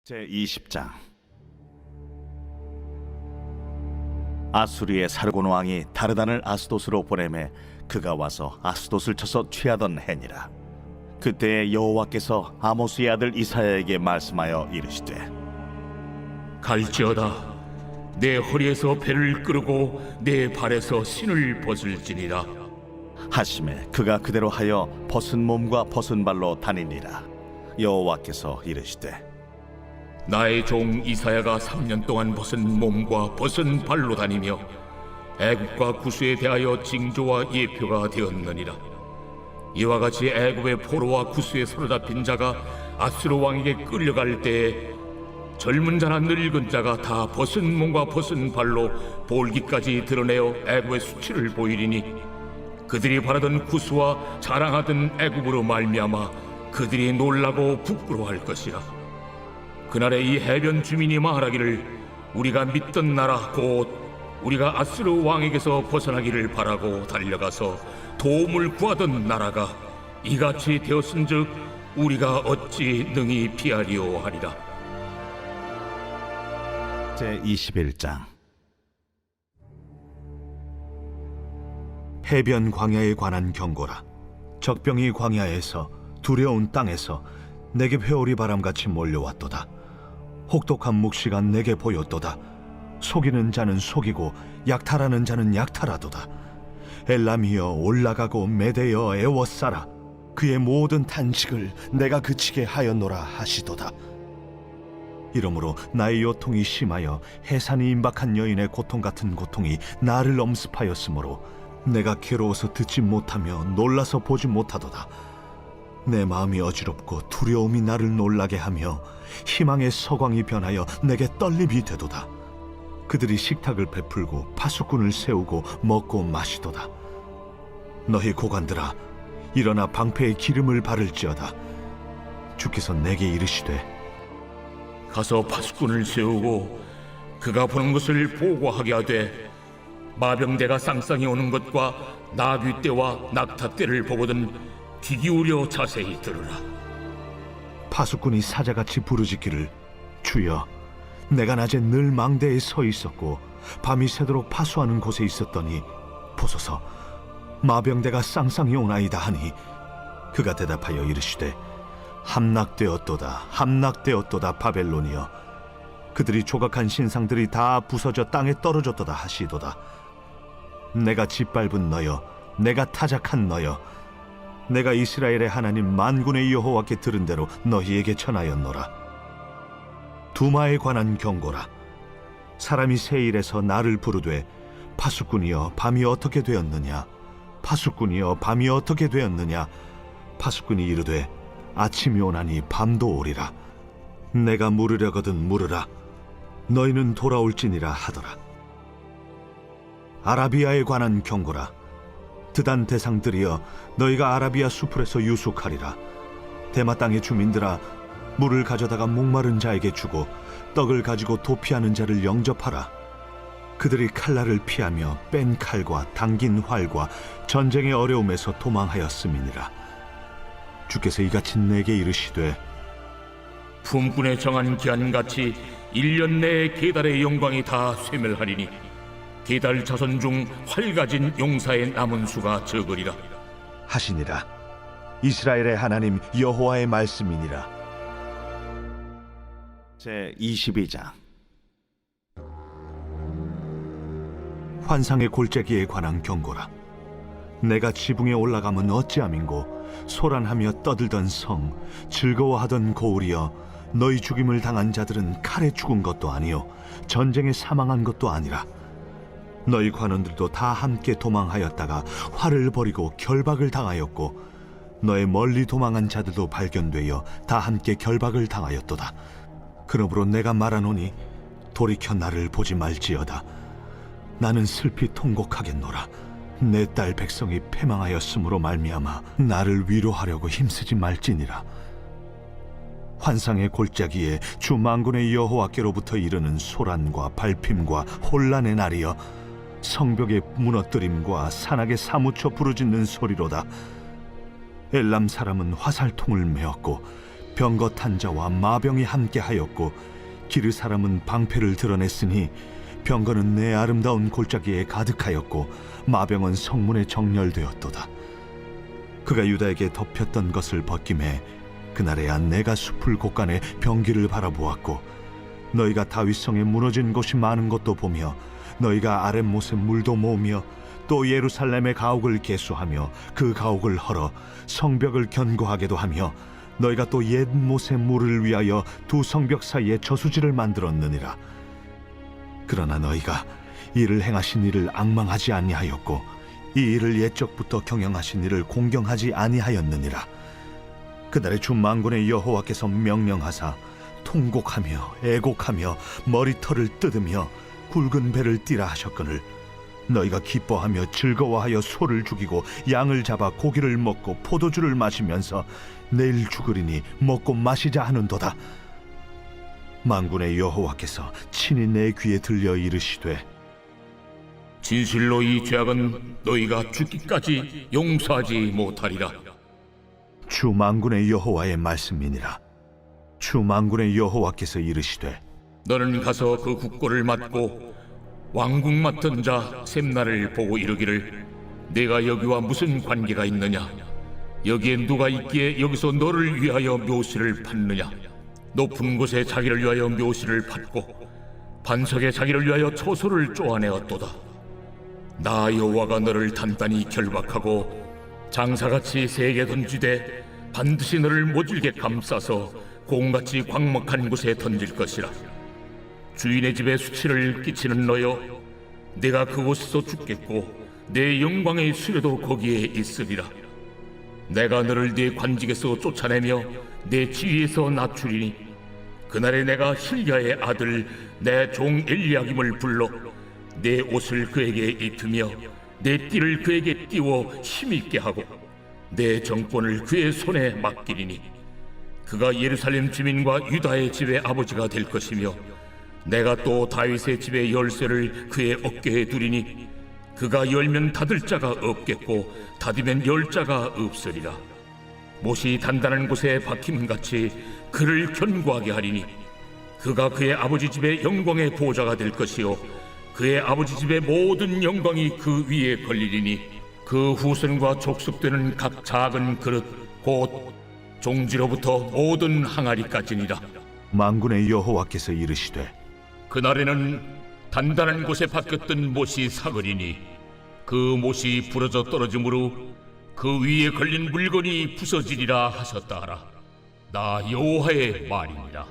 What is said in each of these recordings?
제20장. 아수리의 사르곤 왕이 다르단을 아스돗으로 보내매 그가 와서 아스돗을 쳐서 취하던 해니라. 그때에 여호와께서 아모스의 아들 이사야에게 말씀하여 이르시되, 갈지어다. 내 허리에서 배를 끌고 내 발에서 신을 벗을지니라. 하심에 그가 그대로 하여 벗은 몸과 벗은 발로 다니니라. 여호와께서 이르시되, 나의 종 이사야가 3년 동안 벗은 몸과 벗은 발로 다니며 애굽과 구스에 대하여 징조와 예표가 되었느니라. 이와 같이 애굽의 포로와 구스에 사로잡힌 자가 아수르 왕에게 끌려갈 때에 젊은 자나 늙은 자가 다 벗은 몸과 벗은 발로 볼기까지 드러내어 애굽의 수치를 보이리니 그들이 바라던 구스와 자랑하던 애굽으로 말미암아 그들이 놀라고 부끄러워할 것이라. 그날에 이 해변 주민이 말하기를, 우리가 믿던 나라 곧 우리가 아수르 왕에게서 벗어나기를 바라고 달려가서 도움을 구하던 나라가 이같이 되었은즉 우리가 어찌 능히 피하리오 하리라. 제21장. 해변 광야에 관한 경고라. 적병이 광야에서 두려운 땅에서 내게 회오리 바람같이 몰려왔도다. 혹독한 묵시가 내게 보였도다. 속이는 자는 속이고 약탈하는 자는 약탈하도다. 엘람이여 올라가고 메대여 애워싸라. 그의 모든 탄식을 내가 그치게 하였노라 하시도다. 이러므로 나의 요통이 심하여 해산이 임박한 여인의 고통 같은 고통이 나를 엄습하였으므로 내가 괴로워서 듣지 못하며 놀라서 보지 못하도다. 내 마음이 어지럽고 두려움이 나를 놀라게 하며 희망의 서광이 변하여 내게 떨림이 되도다. 그들이 식탁을 베풀고 파수꾼을 세우고 먹고 마시도다. 너희 고관들아, 일어나 방패에 기름을 바를지어다. 주께서 내게 이르시되, 가서 파수꾼을 세우고 그가 보는 것을 보고하게 하되 마병대가 쌍쌍이 오는 것과 나귀 떼와 낙타 떼를 보거든 귀 기울여 자세히 들으라. 파수꾼이 사자같이 부르짖기를, 주여, 내가 낮에 늘 망대에 서 있었고 밤이 새도록 파수하는 곳에 있었더니 보소서, 마병대가 쌍쌍이 오나이다 하니, 그가 대답하여 이르시되, 함락되었도다, 함락되었도다 바벨론이여. 그들이 조각한 신상들이 다 부서져 땅에 떨어졌도다 하시도다. 내가 짓밟은 너여, 내가 타작한 너여, 내가 이스라엘의 하나님 만군의 여호와께 들은 대로 너희에게 전하였노라. 두마에 관한 경고라. 사람이 세일에서 나를 부르되, 파수꾼이여 밤이 어떻게 되었느냐, 파수꾼이여 밤이 어떻게 되었느냐. 파수꾼이 이르되, 아침이 오나니 밤도 오리라. 내가 물으려거든 물으라. 너희는 돌아올지니라 하더라. 아라비아에 관한 경고라. 드단 대상들이여, 너희가 아라비아 수풀에서 유숙하리라. 대마 땅의 주민들아, 물을 가져다가 목마른 자에게 주고 떡을 가지고 도피하는 자를 영접하라. 그들이 칼날을 피하며 뺀 칼과 당긴 활과 전쟁의 어려움에서 도망하였음이니라. 주께서 이같이 내게 이르시되, 품꾼에 정한 기한같이 1년 내에 게달의 영광이 다 쇠멸하리니 게달 자손 중 활 가진 용사의 남은 수가 적으리라 하시니라. 이스라엘의 하나님 여호와의 말씀이니라. 제22장. 환상의 골짜기에 관한 경고라. 내가 지붕에 올라가면 어찌함인고, 소란하며 떠들던 성, 즐거워하던 고울이여, 너희 죽임을 당한 자들은 칼에 죽은 것도 아니요 전쟁에 사망한 것도 아니라. 너희 관원들도 다 함께 도망하였다가 활을 버리고 결박을 당하였고, 너의 멀리 도망한 자들도 발견되어 다 함께 결박을 당하였도다. 그러므로 내가 말하노니 돌이켜 나를 보지 말지어다. 나는 슬피 통곡하겠노라. 내 딸 백성이 패망하였으므로 말미암아 나를 위로하려고 힘쓰지 말지니라. 환상의 골짜기에 주 만군의 여호와께로부터 이르는 소란과 발핌과 혼란의 날이여, 성벽의 무너뜨림과 산악에 사무쳐 부르짖는 소리로다. 엘람 사람은 화살통을 메었고 병거 탄자와 마병이 함께하였고 기르 사람은 방패를 드러냈으니 병거는 내 아름다운 골짜기에 가득하였고 마병은 성문에 정렬되었도다. 그가 유다에게 덮였던 것을 벗김에 그날에야 내가 숲을 곳간에 병기를 바라보았고 너희가 다윗성에 무너진 곳이 많은 것도 보며 너희가 아랫못에 물도 모으며 또 예루살렘의 가옥을 개수하며 그 가옥을 헐어 성벽을 견고하게도 하며 너희가 또 옛못의 물을 위하여 두 성벽 사이에 저수지를 만들었느니라. 그러나 너희가 이를 행하신 이를 앙망하지 아니하였고 이 일을 옛적부터 경영하신 이를 공경하지 아니하였느니라. 그날에 주 만군의 여호와께서 명령하사 통곡하며 애곡하며 머리털을 뜯으며 굵은 배를 띠라 하셨거늘 너희가 기뻐하며 즐거워하여 소를 죽이고 양을 잡아 고기를 먹고 포도주를 마시면서 내일 죽으리니 먹고 마시자 하는도다. 만군의 여호와께서 친히 내 귀에 들려 이르시되 진실로 이 죄악은 너희가 죽기까지 용서하지 못하리라. 주 만군의 여호와의 말씀이니라. 주 만군의 여호와께서 이르시되 너는 가서 그 국고를 맡고 왕국 맡은 자 셈나를 보고 이르기를 내가 여기와 무슨 관계가 있느냐? 여기에 누가 있기에 여기서 너를 위하여 묘시를 받느냐? 높은 곳에 자기를 위하여 묘시를 받고 반석에 자기를 위하여 초소를 쪼아내었도다. 나 여호와가 너를 단단히 결박하고 장사같이 세게 던지되 반드시 너를 모질게 감싸서 공같이 광막한 곳에 던질 것이라. 주인의 집에 수치를 끼치는 너여, 내가 그곳에서 죽겠고 내 영광의 수레도 거기에 있으리라. 내가 너를 네 관직에서 쫓아내며 내 지위에서 낮추리니 그날에 내가 hil야의 아들 내 종 엘리야김을 불러 내 옷을 그에게 입히며 내 띠를 그에게 띄워 힘있게 하고 내 정권을 그의 손에 맡기리니 그가 예루살렘 주민과 유다의 집의 아버지가 될 것이며 내가 또 다윗의 집의 열쇠를 그의 어깨에 두리니 그가 열면 닫을 자가 없겠고 닫으면 열 자가 없으리라. 못이 단단한 곳에 박힘같이 그를 견고하게 하리니 그가 그의 아버지 집의 영광의 보좌가 될 것이요 그의 아버지 집의 모든 영광이 그 위에 걸리리니 그 후손과 족속되는 각 작은 그릇 곧 종지로부터 모든 항아리까지니라. 만군의 여호와께서 이르시되 그날에는 단단한 곳에 박혔던 못이 사그리니 그 못이 부러져 떨어지므로 그 위에 걸린 물건이 부서지리라 하셨다 하라. 나 여호와의 말이니라.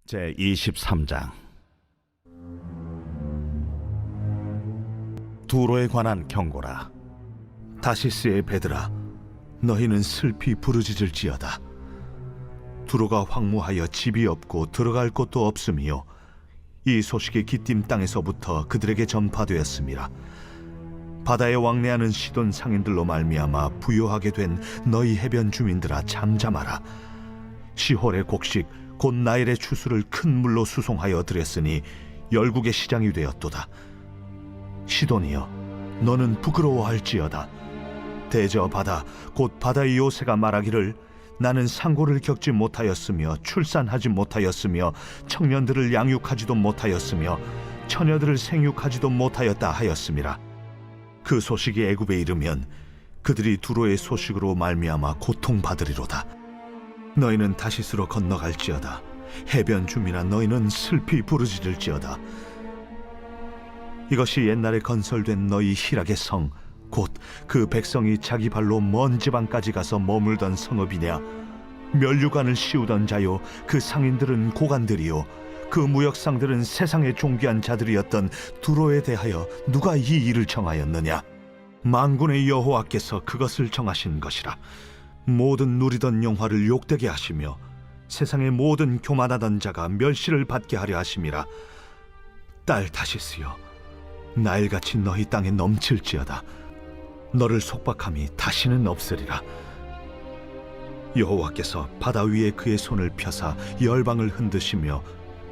제 23장 두로에 관한 경고라. 다시스의 배들아 너희는 슬피 부르짖을지어다. 두로가 황무하여 집이 없고 들어갈 곳도 없음이요 이 소식이 기띔 땅에서부터 그들에게 전파되었음이라. 바다에 왕래하는 시돈 상인들로 말미암아 부요하게 된 너희 해변 주민들아 잠잠하라. 시홀의 곡식 곧 나일의 추수를 큰 물로 수송하여 들였으니 열국의 시장이 되었도다. 시돈이여 너는 부끄러워할지어다. 대저 바다 곧 바다의 요새가 말하기를 나는 상고를 겪지 못하였으며 출산하지 못하였으며 청년들을 양육하지도 못하였으며 처녀들을 생육하지도 못하였다 하였음이라. 그 소식이 애굽에 이르면 그들이 두로의 소식으로 말미암아 고통받으리로다. 너희는 다시스로 건너갈지어다. 해변 주민아 너희는 슬피 부르짖을지어다. 이것이 옛날에 건설된 너희 희락의 성 곧 그 백성이 자기 발로 먼 지방까지 가서 머물던 성읍이냐? 면류관을 씌우던 자요 그 상인들은 고관들이요 그 무역상들은 세상의 존귀한 자들이었던 두로에 대하여 누가 이 일을 정하였느냐? 만군의 여호와께서 그것을 정하신 것이라. 모든 누리던 영화를 욕되게 하시며 세상의 모든 교만하던 자가 멸시를 받게 하려 하심이라. 딸 다시스여 나일같이 너희 땅에 넘칠지어다. 너를 속박함이 다시는 없으리라. 여호와께서 바다 위에 그의 손을 펴사 열방을 흔드시며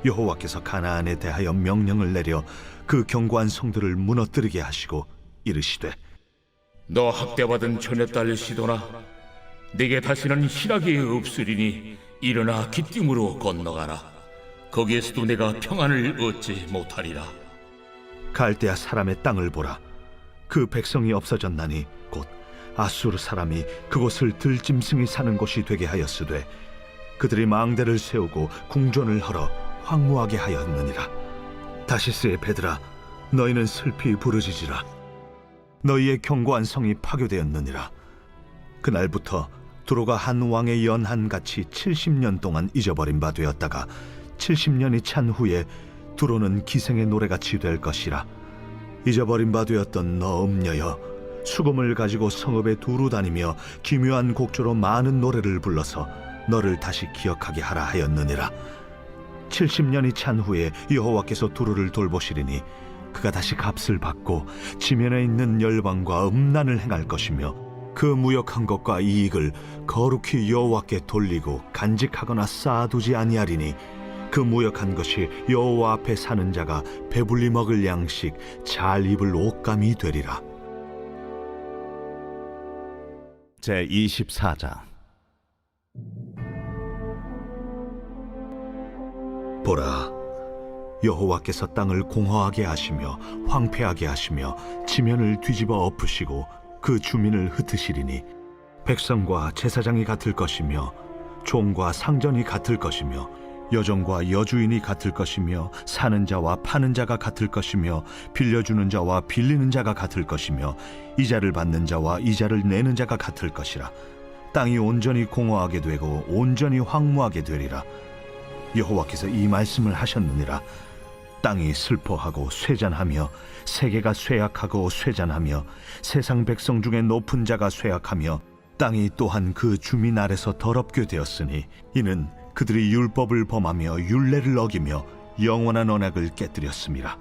여호와께서 가나안에 대하여 명령을 내려 그 견고한 성들을 무너뜨리게 하시고 이르시되 너 학대받은 처녀딸 시도나 내게 다시는 희락이 없으리니 일어나 기띔으로 건너가라. 거기에서도 내가 평안을 얻지 못하리라. 갈대아 사람의 땅을 보라. 그 백성이 없어졌나니 곧 아수르 사람이 그곳을 들짐승이 사는 곳이 되게 하였으되 그들이 망대를 세우고 궁전을 헐어 황무하게 하였느니라. 다시스의 배들아, 너희는 슬피 부르짖으라. 너희의 견고한 성이 파괴되었느니라. 그날부터 두로가 한 왕의 연한같이 70년 동안 잊어버린 바 되었다가 70년이 찬 후에 두로는 기생의 노래같이 될 것이라. 잊어버린 바 되었던 너 음녀여, 수금을 가지고 성읍에 두루 다니며 기묘한 곡조로 많은 노래를 불러서 너를 다시 기억하게 하라 하였느니라. 70년이 찬 후에 여호와께서 두루를 돌보시리니 그가 다시 값을 받고 지면에 있는 열방과 음란을 행할 것이며 그 무역한 것과 이익을 거룩히 여호와께 돌리고 간직하거나 쌓아두지 아니하리니 그 무역한 것이 여호와 앞에 사는 자가 배불리 먹을 양식, 잘 입을 옷감이 되리라. 제24장. 보라, 여호와께서 땅을 공허하게 하시며 황폐하게 하시며 지면을 뒤집어 엎으시고 그 주민을 흩으시리니 백성과 제사장이 같을 것이며 종과 상전이 같을 것이며 여종과 여주인이 같을 것이며 사는 자와 파는 자가 같을 것이며 빌려주는 자와 빌리는 자가 같을 것이며 이자를 받는 자와 이자를 내는 자가 같을 것이라. 땅이 온전히 공허하게 되고 온전히 황무하게 되리라. 여호와께서 이 말씀을 하셨느니라. 땅이 슬퍼하고 쇠잔하며 세계가 쇠약하고 쇠잔하며 세상 백성 중에 높은 자가 쇠약하며 땅이 또한 그 주민 아래서 더럽게 되었으니 이는 그들이 율법을 범하며 율례를 어기며 영원한 언약을 깨뜨렸음이라.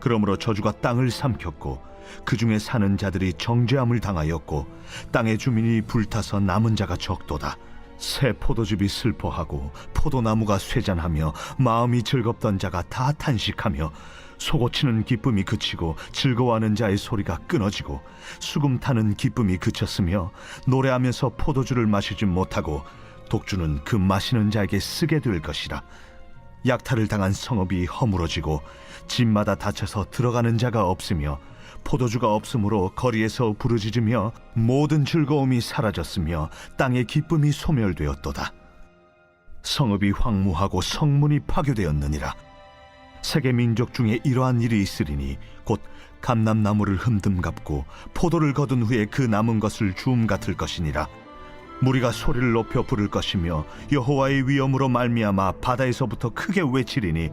그러므로 저주가 땅을 삼켰고 그 중에 사는 자들이 정죄함을 당하였고 땅의 주민이 불타서 남은 자가 적도다. 새 포도즙이 슬퍼하고 포도나무가 쇠잔하며 마음이 즐겁던 자가 다 탄식하며 소고치는 기쁨이 그치고 즐거워하는 자의 소리가 끊어지고 수금 타는 기쁨이 그쳤으며 노래하면서 포도주를 마시지 못하고 독주는 그 마시는 자에게 쓰게 될 것이라. 약탈을 당한 성읍이 허물어지고 집마다 닫혀서 들어가는 자가 없으며 포도주가 없으므로 거리에서 부르짖으며 모든 즐거움이 사라졌으며 땅의 기쁨이 소멸되었도다. 성읍이 황무하고 성문이 파괴되었느니라. 세계 민족 중에 이러한 일이 있으리니 곧 감람나무를 흠듬 갚고 포도를 거둔 후에 그 남은 것을 주움 같을 것이니라. 무리가 소리를 높여 부를 것이며 여호와의 위엄으로 말미암아 바다에서부터 크게 외치리니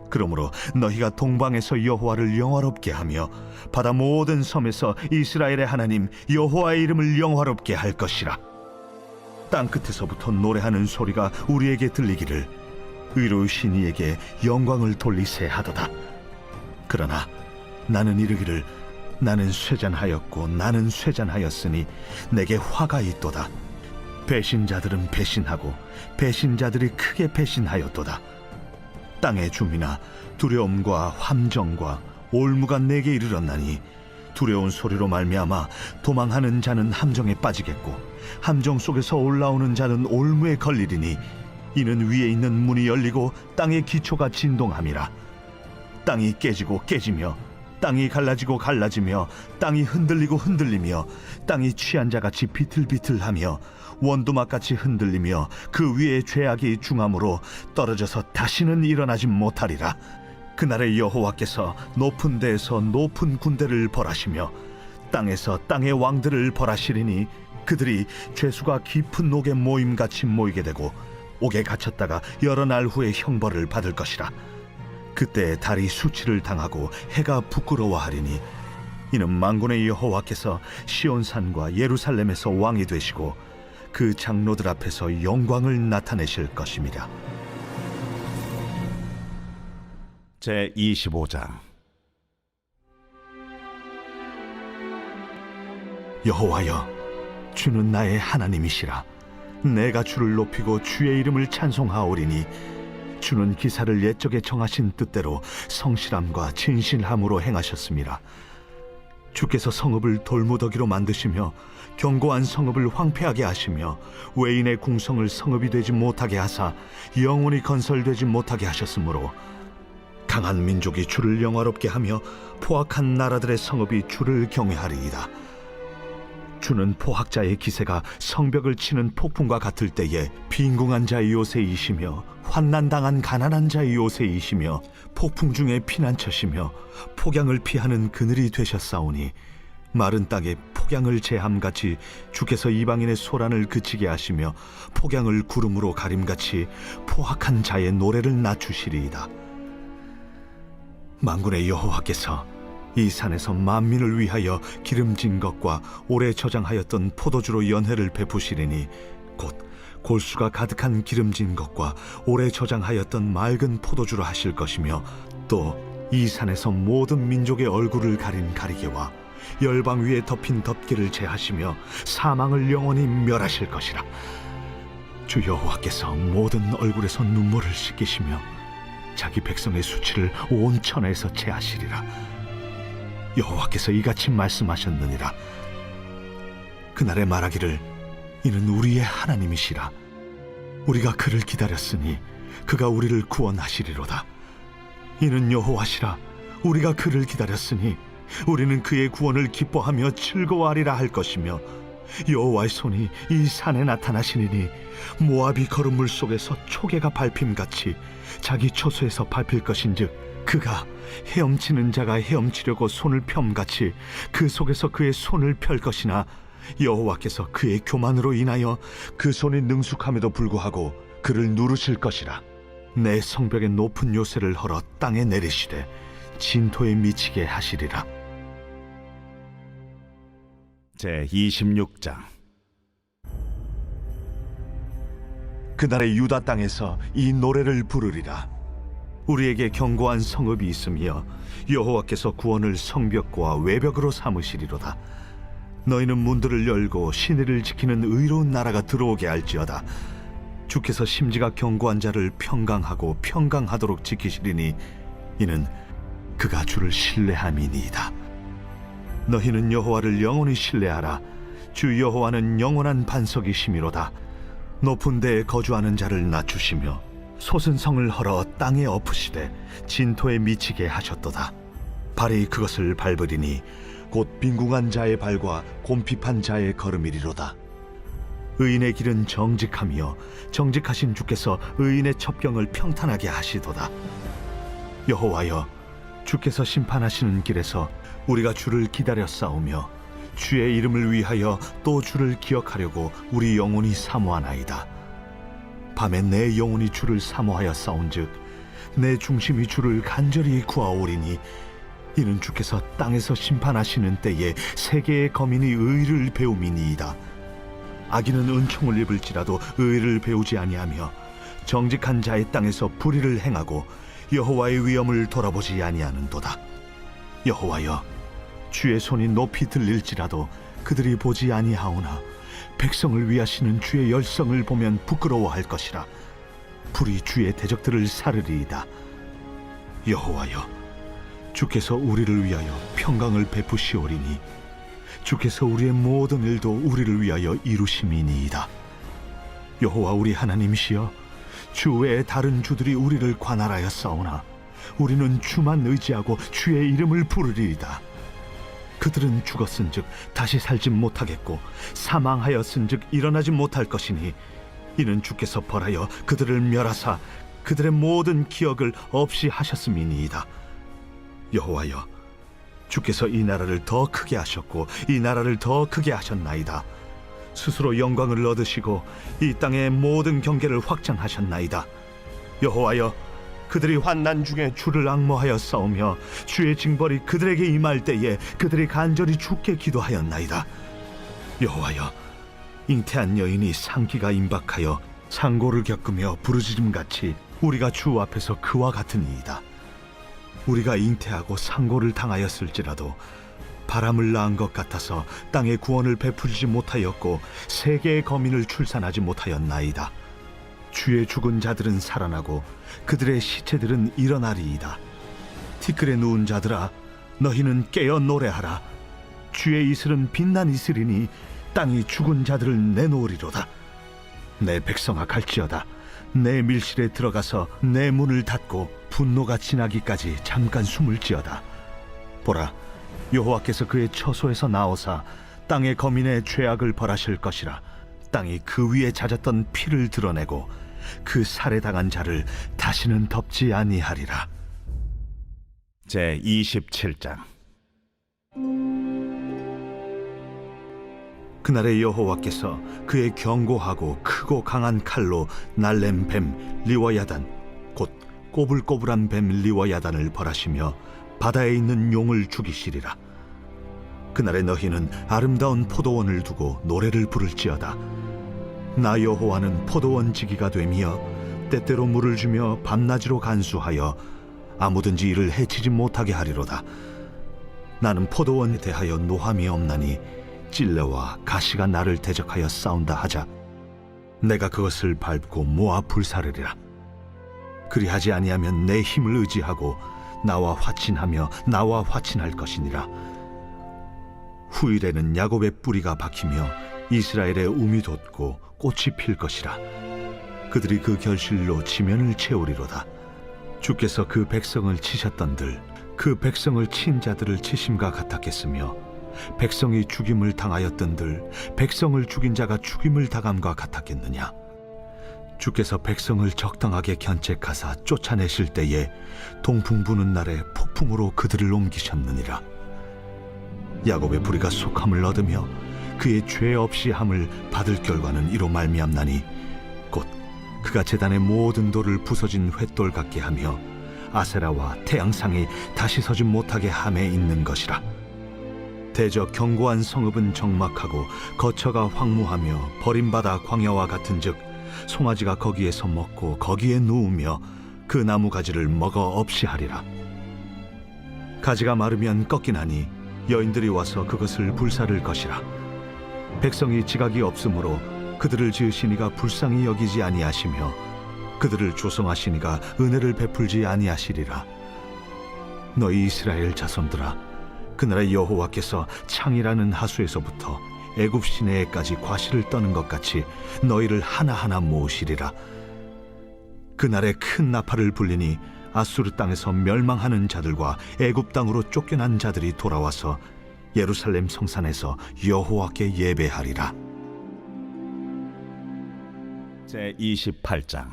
그러므로 너희가 동방에서 여호와를 영화롭게 하며 바다 모든 섬에서 이스라엘의 하나님 여호와의 이름을 영화롭게 할 것이라. 땅 끝에서부터 노래하는 소리가 우리에게 들리기를 의로우신 이에게 영광을 돌리세 하도다. 그러나 나는 이르기를 나는 쇠잔하였고 나는 쇠잔하였으니 내게 화가 있도다. 배신자들은 배신하고 배신자들이 크게 배신하였도다. 땅의 주민아, 두려움과 함정과 올무가 내게 이르렀나니 두려운 소리로 말미암아 도망하는 자는 함정에 빠지겠고 함정 속에서 올라오는 자는 올무에 걸리리니 이는 위에 있는 문이 열리고 땅의 기초가 진동함이라. 땅이 깨지고 깨지며 땅이 갈라지고 갈라지며 땅이 흔들리고 흔들리며 땅이 취한 자같이 비틀비틀하며 원두막같이 흔들리며 그 위에 죄악이 중함으로 떨어져서 다시는 일어나지 못하리라. 그날에 여호와께서 높은 데에서 높은 군대를 벌하시며 땅에서 땅의 왕들을 벌하시리니 그들이 죄수가 깊은 옥에 모임같이 모이게 되고 옥에 갇혔다가 여러 날 후에 형벌을 받을 것이라. 그때 달이 수치를 당하고 해가 부끄러워하리니 이는 만군의 여호와께서 시온산과 예루살렘에서 왕이 되시고 그 장로들 앞에서 영광을 나타내실 것입니다. 제25장. 여호와여, 주는 나의 하나님이시라. 내가 주를 높이고 주의 이름을 찬송하오리니 주는 기사를 옛적에 정하신 뜻대로 성실함과 진실함으로 행하셨습니다. 주께서 성읍을 돌무더기로 만드시며 견고한 성읍을 황폐하게 하시며 외인의 궁성을 성읍이 되지 못하게 하사 영원히 건설되지 못하게 하셨으므로 강한 민족이 주를 영화롭게 하며 포악한 나라들의 성읍이 주를 경외하리이다. 주는 포학자의 기세가 성벽을 치는 폭풍과 같을 때에 빈궁한 자의 요새이시며 환난당한 가난한 자의 요새이시며 폭풍 중에 피난처시며 폭양을 피하는 그늘이 되셨사오니 마른 땅에 폭양을 제함같이 주께서 이방인의 소란을 그치게 하시며 폭양을 구름으로 가림같이 포악한 자의 노래를 낮추시리이다. 만군의 여호와께서 이 산에서 만민을 위하여 기름진 것과 오래 저장하였던 포도주로 연회를 베푸시리니 곧 골수가 가득한 기름진 것과 오래 저장하였던 맑은 포도주로 하실 것이며 또 이 산에서 모든 민족의 얼굴을 가린 가리개와 열방 위에 덮인 덮개를 제하시며 사망을 영원히 멸하실 것이라. 주 여호와께서 모든 얼굴에서 눈물을 씻기시며 자기 백성의 수치를 온 천하에서 제하시리라. 여호와께서 이같이 말씀하셨느니라. 그날에 말하기를 이는 우리의 하나님이시라. 우리가 그를 기다렸으니 그가 우리를 구원하시리로다. 이는 여호와시라. 우리가 그를 기다렸으니 우리는 그의 구원을 기뻐하며 즐거워하리라 할 것이며 여호와의 손이 이 산에 나타나시리니 모압이 걸음물 속에서 초계가 밟힘같이 자기 처소에서 밟힐 것인즉 그가 헤엄치는 자가 헤엄치려고 손을 펴같이 그 속에서 그의 손을 펼 것이나 여호와께서 그의 교만으로 인하여 그 손이 능숙함에도 불구하고 그를 누르실 것이라. 내 성벽의 높은 요새를 헐어 땅에 내리시되 진토에 미치게 하시리라. 제 26장. 그날의 유다 땅에서 이 노래를 부르리라. 우리에게 견고한 성읍이 있으며 여호와께서 구원을 성벽과 외벽으로 삼으시리로다. 너희는 문들을 열고 시내를 지키는 의로운 나라가 들어오게 할지어다. 주께서 심지가 견고한 자를 평강하고 평강하도록 지키시리니 이는 그가 주를 신뢰함이니이다. 너희는 여호와를 영원히 신뢰하라. 주 여호와는 영원한 반석이시미로다. 높은 데에 거주하는 자를 낮추시며 솟은 성을 헐어 땅에 엎으시되 진토에 미치게 하셨도다. 발이 그것을 밟으리니 곧 빈궁한 자의 발과 곰핍한 자의 걸음이리로다. 의인의 길은 정직하며 정직하신 주께서 의인의 첩경을 평탄하게 하시도다. 여호와여, 주께서 심판하시는 길에서 우리가 주를 기다려 싸우며 주의 이름을 위하여 또 주를 기억하려고 우리 영혼이 사모하나이다. 밤에 내 영혼이 주를 사모하여 싸운즉 내 중심이 주를 간절히 구하오리니 이는 주께서 땅에서 심판하시는 때에 세계의 거민이 의를 배움이니이다. 악인은 은총을 입을지라도 의를 배우지 아니하며 정직한 자의 땅에서 불의를 행하고 여호와의 위엄을 돌아보지 아니하는도다. 여호와여, 주의 손이 높이 들릴지라도 그들이 보지 아니하오나 백성을 위하시는 주의 열성을 보면 부끄러워할 것이라. 불이 주의 대적들을 사르리이다. 여호와여, 주께서 우리를 위하여 평강을 베푸시오리니 주께서 우리의 모든 일도 우리를 위하여 이루심이니이다. 여호와 우리 하나님이시여, 주 외에 다른 주들이 우리를 관할하여 싸우나 우리는 주만 의지하고 주의 이름을 부르리이다. 그들은 죽었은즉 다시 살지 못하겠고 사망하였은즉 일어나지 못할 것이니 이는 주께서 벌하여 그들을 멸하사 그들의 모든 기억을 없이 하셨음이니이다. 여호와여, 주께서 이 나라를 더 크게 하셨고 이 나라를 더 크게 하셨나이다. 스스로 영광을 얻으시고 이 땅의 모든 경계를 확장하셨나이다. 여호와여, 그들이 환난 중에 주를 앙모하여 싸우며 주의 징벌이 그들에게 임할 때에 그들이 간절히 주께 기도하였나이다. 여호와여, 잉태한 여인이 상기가 임박하여 상고를 겪으며 부르짖음같이 우리가 주 앞에서 그와 같으니이다. 우리가 잉태하고 상고를 당하였을지라도 바람을 낳은 것 같아서 땅에 구원을 베풀지 못하였고 세계의 거민을 출산하지 못하였나이다. 주의 죽은 자들은 살아나고 그들의 시체들은 일어나리이다. 티끌에 누운 자들아, 너희는 깨어 노래하라. 주의 이슬은 빛난 이슬이니 땅이 죽은 자들을 내놓으리로다. 내 백성아 갈지어다. 내 밀실에 들어가서 내 문을 닫고 분노가 지나기까지 잠깐 숨을 지어다. 보라, 여호와께서 그의 처소에서 나오사 땅의 거민의 죄악을 벌하실 것이라. 땅이 그 위에 잦았던 피를 드러내고 그 살해당한 자를 다시는 덮지 아니하리라. 제 27장. 그날에 여호와께서 그의 견고하고 크고 강한 칼로 날렘 뱀 리워야단 곧 꼬불꼬불한 뱀 리워야단을 벌하시며 바다에 있는 용을 죽이시리라. 그날에 너희는 아름다운 포도원을 두고 노래를 부를지어다. 나 여호와는 포도원 지기가 되며 때때로 물을 주며 밤낮으로 간수하여 아무든지 이를 해치지 못하게 하리로다. 나는 포도원에 대하여 노함이 없나니 찔레와 가시가 나를 대적하여 싸운다 하자 내가 그것을 밟고 모아 불사르리라. 그리하지 아니하면 내 힘을 의지하고 나와 화친하며 나와 화친할 것이니라. 후일에는 야곱의 뿌리가 박히며 이스라엘의 움이 돋고 꽃이 필 것이라. 그들이 그 결실로 지면을 채우리로다. 주께서 그 백성을 치셨던들 그 백성을 친 자들을 치심과 같았겠으며 백성이 죽임을 당하였던들 백성을 죽인 자가 죽임을 당함과 같았겠느냐. 주께서 백성을 적당하게 견책하사 쫓아내실 때에 동풍 부는 날에 폭풍으로 그들을 옮기셨느니라. 야곱의 불의가 속함을 얻으며 그의 죄 없이 함을 받을 결과는 이로 말미암나니 곧 그가 제단의 모든 돌을 부서진 횃돌 같게 하며 아세라와 태양상이 다시 서지 못하게 함에 있는 것이라. 대저 견고한 성읍은 적막하고 거처가 황무하며 버림받아 광야와 같은즉 송아지가 거기에서 먹고 거기에 누우며 그 나무 가지를 먹어 없이 하리라. 가지가 마르면 꺾이나니 여인들이 와서 그것을 불사를 것이라. 백성이 지각이 없으므로 그들을 지으시니가 불쌍히 여기지 아니하시며 그들을 조성하시니가 은혜를 베풀지 아니하시리라. 너희 이스라엘 자손들아, 그날에 여호와께서 창이라는 하수에서부터 애굽 시내에까지 과실을 떠는 것 같이 너희를 하나하나 모으시리라. 그날에 큰 나팔을 불리니 아수르 땅에서 멸망하는 자들과 애굽 땅으로 쫓겨난 자들이 돌아와서 예루살렘 성산에서 여호와께 예배하리라. 제 28장.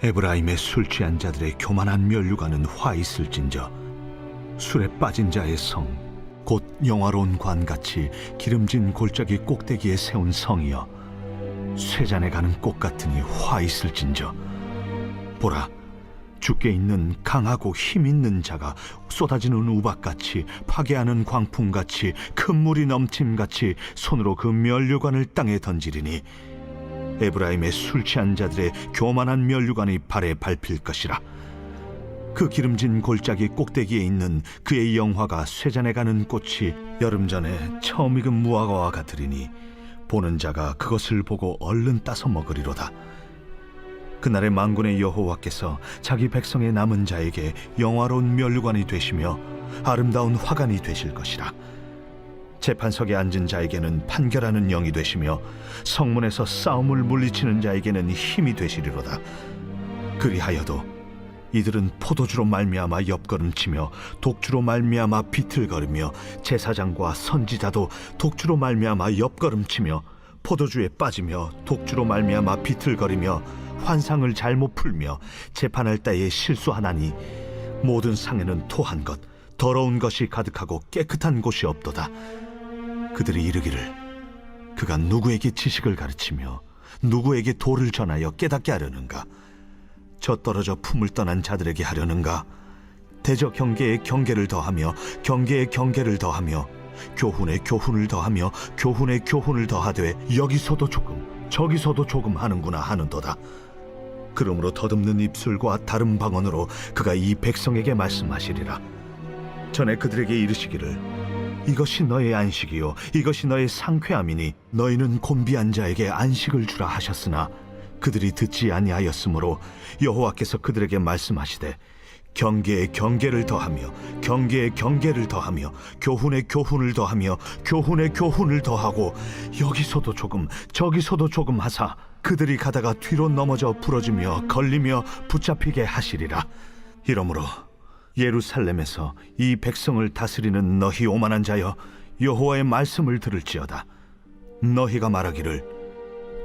에브라임의 술 취한 자들의 교만한 면류관은 화 있을진저 술에 빠진 자의 성 곧 영화로운 관같이 기름진 골짜기 꼭대기에 세운 성이여 쇠잔에 가는 꽃 같으니 화 있을진저. 보라, 주께 있는 강하고 힘 있는 자가 쏟아지는 우박같이 파괴하는 광풍같이 큰 물이 넘침같이 손으로 그 면류관을 땅에 던지리니 에브라임의 술 취한 자들의 교만한 면류관이 발에 밟힐 것이라. 그 기름진 골짜기 꼭대기에 있는 그의 영화가 쇠잔에 가는 꽃이 여름 전에 처음 익은 무화과와 같으리니 보는 자가 그것을 보고 얼른 따서 먹으리로다. 그날의 만군의 여호와께서 자기 백성의 남은 자에게 영화로운 면류관이 되시며 아름다운 화관이 되실 것이라. 재판석에 앉은 자에게는 판결하는 영이 되시며 성문에서 싸움을 물리치는 자에게는 힘이 되시리로다. 그리하여도 이들은 포도주로 말미암아 옆걸음치며 독주로 말미암아 비틀거리며 제사장과 선지자도 독주로 말미암아 옆걸음치며 포도주에 빠지며 독주로 말미암아 비틀거리며 환상을 잘못 풀며 재판할 때에 실수하나니 모든 상에는 토한 것 더러운 것이 가득하고 깨끗한 곳이 없도다. 그들이 이르기를 그가 누구에게 지식을 가르치며 누구에게 도를 전하여 깨닫게 하려는가? 저 떨어져 품을 떠난 자들에게 하려는가? 대저 경계에 경계를 더하며 경계에 경계를 더하며 교훈에 교훈을 더하며 교훈에 교훈을 더하되 여기서도 조금 저기서도 조금 하는구나 하는도다. 그러므로 더듬는 입술과 다른 방언으로 그가 이 백성에게 말씀하시리라. 전에 그들에게 이르시기를 이것이 너의 안식이요 이것이 너의 상쾌함이니 너희는 곤비한 자에게 안식을 주라 하셨으나 그들이 듣지 아니하였으므로 여호와께서 그들에게 말씀하시되 경계에 경계를 더하며 경계에 경계를 더하며 교훈에 교훈을 더하며 교훈에 교훈을 더하고 여기서도 조금 저기서도 조금 하사 그들이 가다가 뒤로 넘어져 부러지며 걸리며 붙잡히게 하시리라. 이러므로 예루살렘에서 이 백성을 다스리는 너희 오만한 자여, 여호와의 말씀을 들을지어다. 너희가 말하기를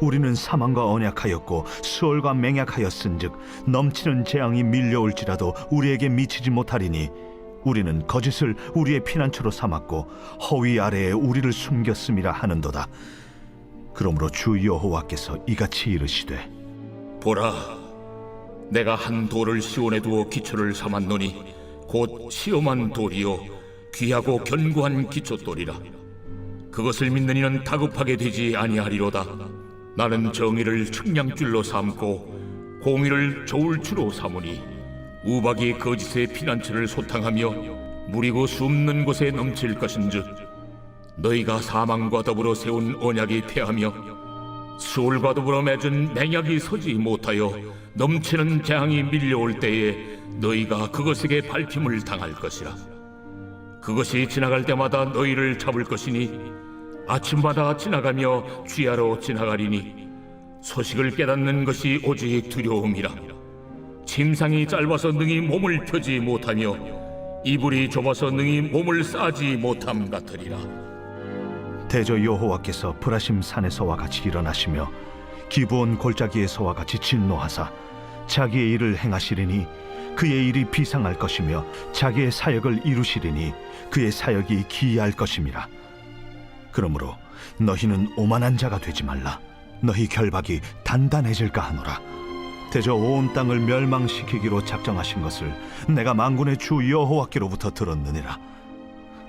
우리는 사망과 언약하였고 수월과 맹약하였은즉 넘치는 재앙이 밀려올지라도 우리에게 미치지 못하리니 우리는 거짓을 우리의 피난처로 삼았고 허위 아래에 우리를 숨겼음이라 하는도다. 그러므로 주 여호와께서 이같이 이르시되 보라, 내가 한 돌을 시온에 두어 기초를 삼았노니 곧 시험한 돌이요 귀하고 견고한 기초돌이라. 그것을 믿는 이는 다급하게 되지 아니하리로다. 나는 정의를 측량줄로 삼고 공의를 저울추로 삼으니 우박이 거짓의 피난처를 소탕하며 무리고 숨는 곳에 넘칠 것인즉 너희가 사망과 더불어 세운 언약이 패하며 수월과 더불어 맺은 맹약이 서지 못하여 넘치는 재앙이 밀려올 때에 너희가 그것에게 밟힘을 당할 것이라. 그것이 지나갈 때마다 너희를 잡을 것이니 아침마다 지나가며 주야로 지나가리니 소식을 깨닫는 것이 오직 두려움이라. 침상이 짧아서 능히 몸을 펴지 못하며 이불이 좁아서 능히 몸을 싸지 못함 같으리라. 대저 여호와께서 브라심 산에서와 같이 일어나시며 기브온 골짜기에서와 같이 진노하사 자기의 일을 행하시리니 그의 일이 비상할 것이며 자기의 사역을 이루시리니 그의 사역이 기이할 것임이라. 그러므로 너희는 오만한 자가 되지 말라. 너희 결박이 단단해질까 하노라. 대저 온 땅을 멸망시키기로 작정하신 것을 내가 만군의 주 여호와께로부터 들었느니라.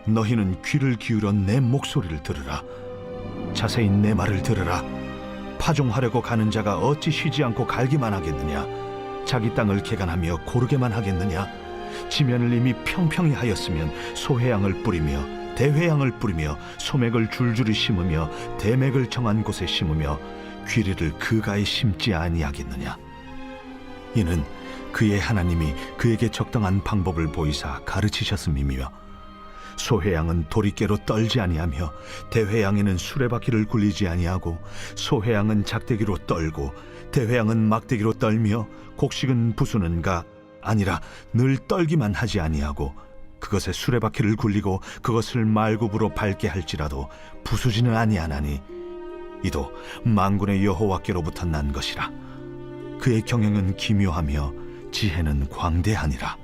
너희는 귀를 기울여 내 목소리를 들으라. 자세히 내 말을 들으라. 파종하려고 가는 자가 어찌 쉬지 않고 갈기만 하겠느냐? 자기 땅을 개간하며 고르게만 하겠느냐? 지면을 이미 평평히 하였으면 소회양을 뿌리며 대회양을 뿌리며 소맥을 줄줄이 심으며 대맥을 정한 곳에 심으며 귀리를 그가에 심지 아니하겠느냐? 이는 그의 하나님이 그에게 적당한 방법을 보이사 가르치셨음이며 소회양은 도리깨로 떨지 아니하며 대회양에는 수레바퀴를 굴리지 아니하고 소회양은 작대기로 떨고 대회양은 막대기로 떨며 곡식은 부수는가 아니라 늘 떨기만 하지 아니하고 그것에 수레바퀴를 굴리고 그것을 말굽으로 밟게 할지라도 부수지는 아니하나니 이도 만군의 여호와께로부터 난 것이라. 그의 경영은 기묘하며 지혜는 광대하니라.